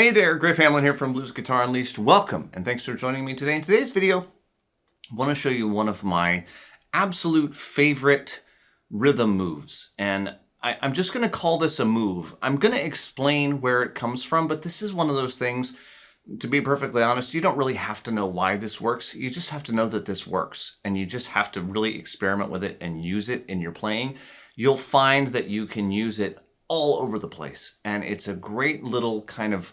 Hey there, Griff Hamlin here from Blues Guitar Unleashed. Welcome, and thanks for joining me today. In today's video, I want to show you one of my absolute favorite rhythm moves. And I'm just going to call this a move. I'm going to explain where it comes from, but this is one of those things, to be perfectly honest, you don't really have to know why this works. You just have to know that this works, and you just have to really experiment with it and use it in your playing. You'll find that you can use it all over the place, and it's a great little kind of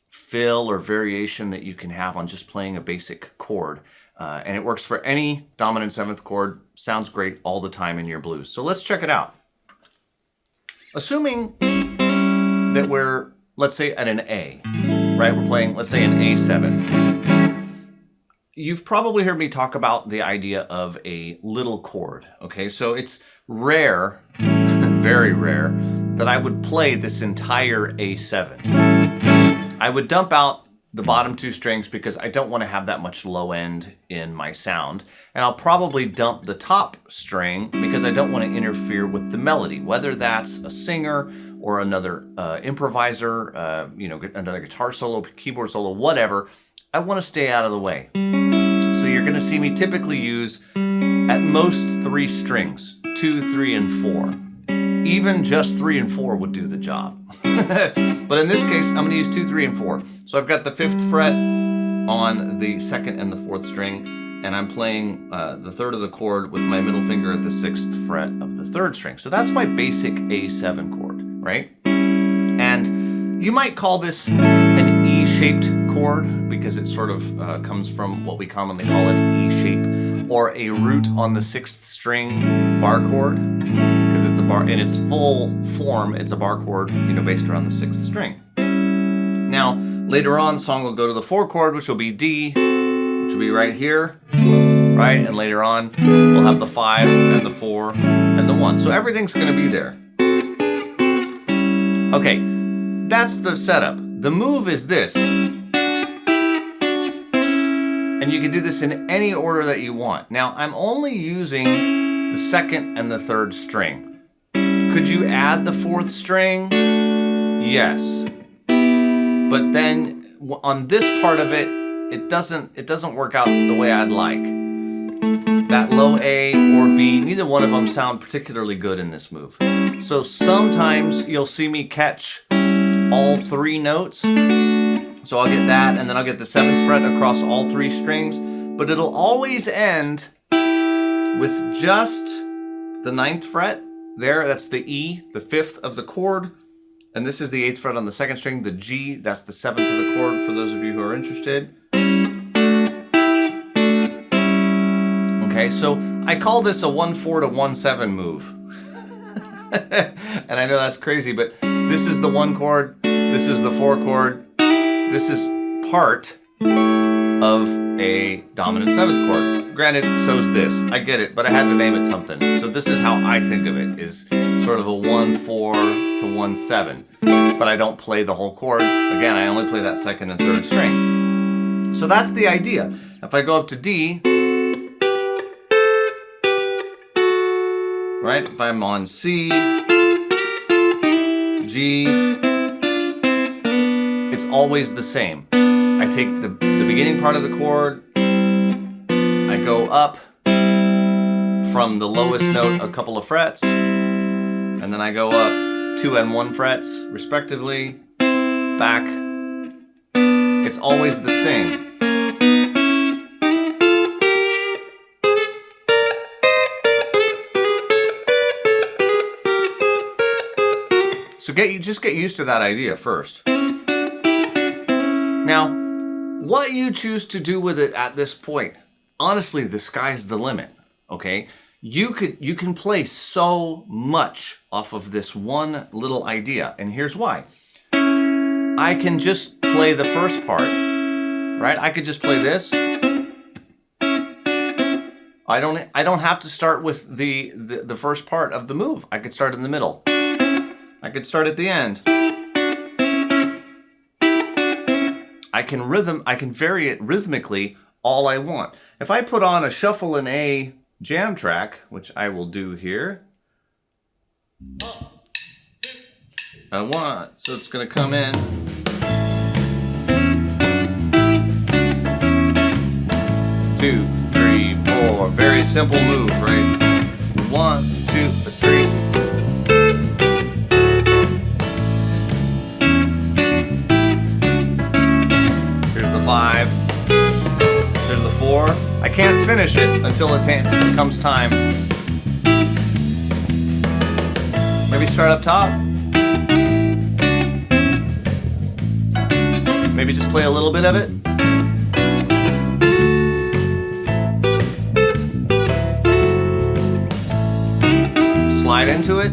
fill or variation that you can have on just playing a basic chord. And it works for any dominant seventh chord. Sounds great all the time in your blues. So let's check it out. Assuming that we're, let's say, at an A, right? We're playing, let's say, an A7. You've probably heard me talk about the idea of a little chord, okay? So it's rare, very rare, that I would play this entire A7. I would dump out the bottom two strings because I don't want to have that much low end in my sound. And I'll probably dump the top string because I don't want to interfere with the melody, whether that's a singer or another improviser, another guitar solo, keyboard solo, whatever. I want to stay out of the way. So you're going to see me typically use at most 3 strings, 2, 3, and 4. Even just 3 and 4 would do the job. But in this case, I'm going to use 2, 3, and 4. So I've got the 5th fret on the 2nd and the 4th string, and I'm playing the 3rd of the chord with my middle finger at the 6th fret of the 3rd string. So that's my basic A7 chord, right? And you might call this an E-shaped chord because it sort of comes from what we commonly call an E shape, or a root on the 6th string bar chord. It's a bar in its full form. It's a bar chord, based around the 6th string. Now, later on, the song will go to the 4 chord, which will be D, which will be right here, right? And later on, we'll have the 5 and the 4 and the 1. So everything's going to be there. Okay, that's the setup. The move is this. And you can do this in any order that you want. Now, I'm only using the 2nd and the 3rd string. Could you add the 4th string? Yes. But then on this part of it, it doesn't work out the way I'd like. That low A or B, neither one of them sound particularly good in this move. So sometimes you'll see me catch all 3 notes. So I'll get that, and then I'll get the 7th fret across all 3 strings, but it'll always end with just the 9th fret. There, that's the E, the 5th of the chord, and this is the 8th fret on the 2nd string. The G, that's the 7th of the chord for those of you who are interested. Okay, so I call this a 1-4 to 1-7 move. And I know that's crazy, but this is the 1 chord, this is the 4 chord, this is part of a dominant 7th chord. Granted, so's this. I get it, but I had to name it something. So this is how I think of it, is sort of a 1-4 to 1-7. But I don't play the whole chord. Again, I only play that 2nd and 3rd string. So that's the idea. If I go up to D, right? If I'm on C, G, it's always the same. I take the beginning part of the chord, I go up from the lowest note a couple of frets, and then I go up 2 and 1 frets, respectively, back. It's always the same. So just get used to that idea first. Now, what you choose to do with it at this point, honestly, the sky's the limit, okay? You can play so much off of this one little idea, and here's why. I can just play the first part, right? I could just play this. I don't have to start with the first part of the move. I could start in the middle. I could start at the end. I can vary it rhythmically all I want. If I put on a Shuffle in A jam track, which I will do here, I want, so it's going to come in. 2, 3, 4. Very simple move, right? 1, 2, 3. Here's the 5. There's the 4. I can't finish it until it comes time. Maybe start up top. Maybe just play a little bit of it. Slide into it.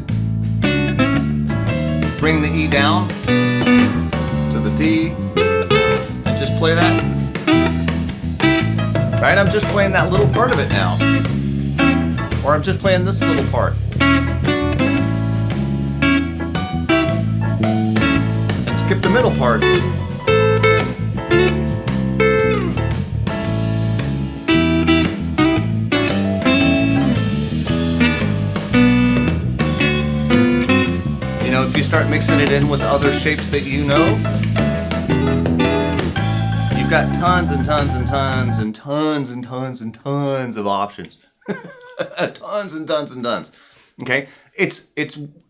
Bring the E down to the D. And just play that. Right? I'm just playing that little part of it now. Or I'm just playing this little part. And skip the middle part. If you start mixing it in with other shapes that you know, you've got tons and tons and tons and tons and tons and tons of options. Tons and tons and tons. Okay? It's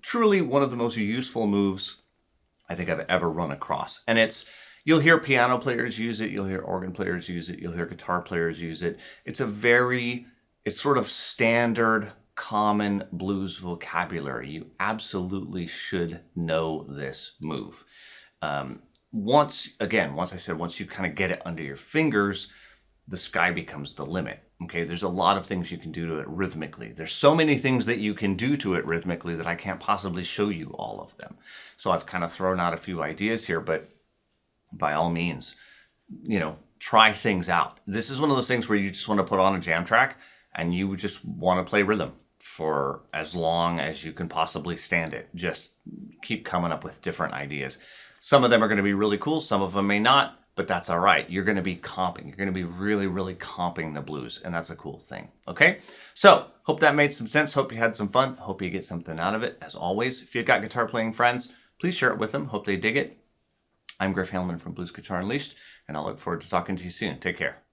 truly one of the most useful moves I think I've ever run across. And you'll hear piano players use it, you'll hear organ players use it, you'll hear guitar players use it. It's sort of standard common blues vocabulary. You absolutely should know this move. Once you kind of get it under your fingers, the sky becomes the limit. Okay, there's a lot of things you can do to it rhythmically. There's so many things that you can do to it rhythmically that I can't possibly show you all of them. So I've kind of thrown out a few ideas here, but by all means, try things out. This is one of those things where you just want to put on a jam track and you just want to play rhythm for as long as you can possibly stand it. Just keep coming up with different ideas. Some of them are going to be really cool. Some of them may not, but that's all right. You're going to be comping. You're going to be really, really comping the blues, and that's a cool thing. Okay? So, hope that made some sense. Hope you had some fun. Hope you get something out of it. As always, if you've got guitar playing friends, please share it with them. Hope they dig it. I'm Griff Hillman from Blues Guitar Unleashed, and I'll look forward to talking to you soon. Take care.